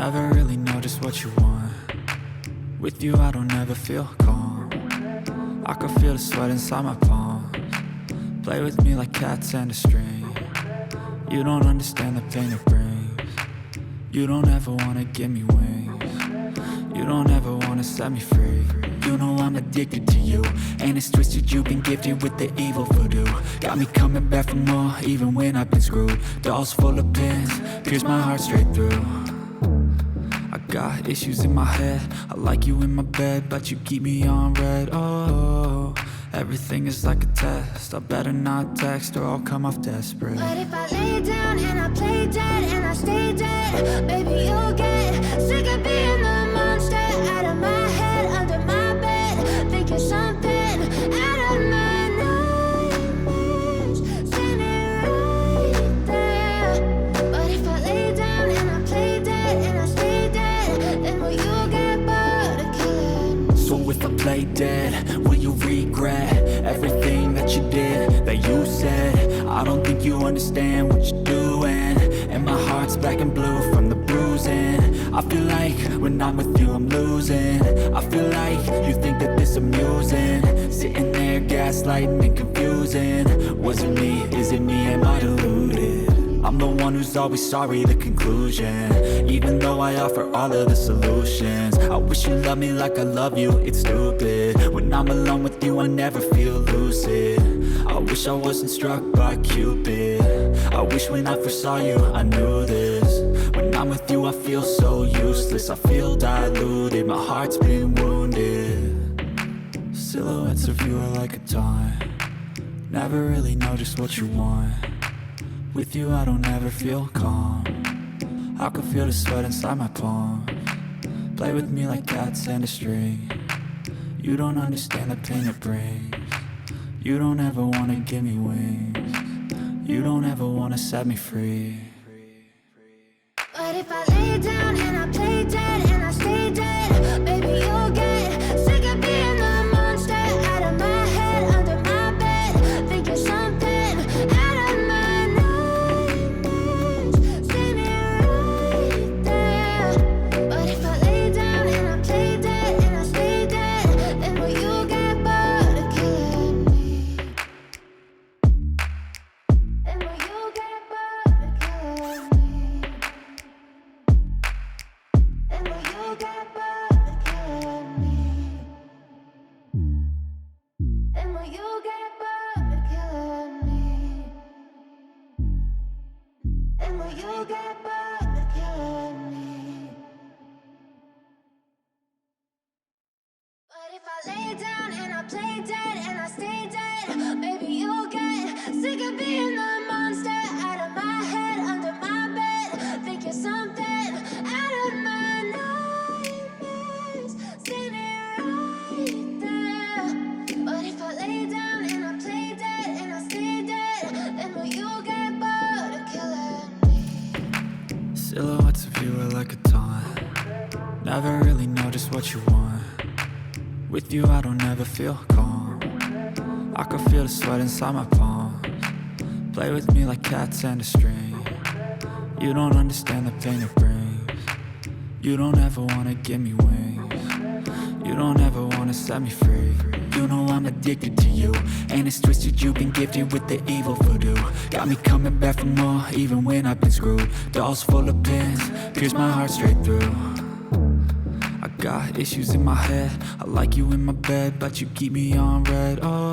Never really know just what you want. With you I don't ever feel calm. I can feel the sweat inside my palms. Play with me like cats and a string. You don't understand the pain it brings. You don't ever wanna give me wings. You don't ever wanna set me free. You know I'm addicted to you, and it's twisted, you've been gifted with the evil voodoo. Got me coming back for more, even when I've been screwed. Dolls full of pins, pierce my heart straight through. I got issues in my head, I like you in my bed, but you keep me on red. Oh, everything is like a test, I better not text or I'll come off desperate. But if I lay down and I play dead and I stay dead, baby you'll get sick of being the monster out of my head, under my bed, thinking something out of my nightmares, standing right there. But if I lay down and I play dead and I stay dead, then will you get bored of killing me? So if I play dead, will you regret everything that you did, that you said? I don't think you understand what you're doing, and my heart's black and blue from the bruising. I feel like when I'm with you I'm losing. I feel like you think that this amusing, sitting there gaslighting and confusing. Was it me? Is it me? Am I deluded? I'm the one who's always sorry, the conclusion, even though I offer all of the solutions. I wish you loved me like I love you, it's stupid. When I'm alone with you I never feel lucid. I wish I wasn't struck by Cupid. I wish when I first saw you I knew this. When I'm with you I feel so useless, I feel diluted, my heart's been wounded. Silhouettes of you are like a taunt. Never really know just what you want. With you I don't ever feel calm. I can feel the sweat inside my palms. Play with me like cats and a string. You don't understand the pain it brings. You don't ever wanna give me wings. You don't ever wanna set me free. But if I lay down and I play dead and I stay dead, baby you'll get sick of being the monster out of my head, under my bed, thinking something out of my nightmares, standing right there. But if I lay down and I play dead and I stay dead, then will you get bored of killing me? Then will you get bored of killing me? Then will you get bored of killing me? Then will you get bored of killing me? Then will you get bored of killing me? But if I lay down and I play dead and I stay dead, baby you'll get sick of being the monster out of my head, under my bed, thinking something out of my nightmares, standing right there. But if I lay down and I play dead and I stay dead, then will you get bored of killing me? Silhouettes of you are like a taunt. Never really know just what you want. With you I don't ever feel calm. I can feel the sweat inside my palms. Play with me like cats and a string. You don't understand the pain it brings. You don't ever wanna give me wings. You don't ever wanna set me free. You know I'm addicted to you, and it's twisted, you've been gifted with the evil voodoo. Got me coming back for more, even when I've been screwed. Dolls full of pins, pierce my heart straight through. I got issues in my head, I like you in my bed, but you keep me on red. Oh,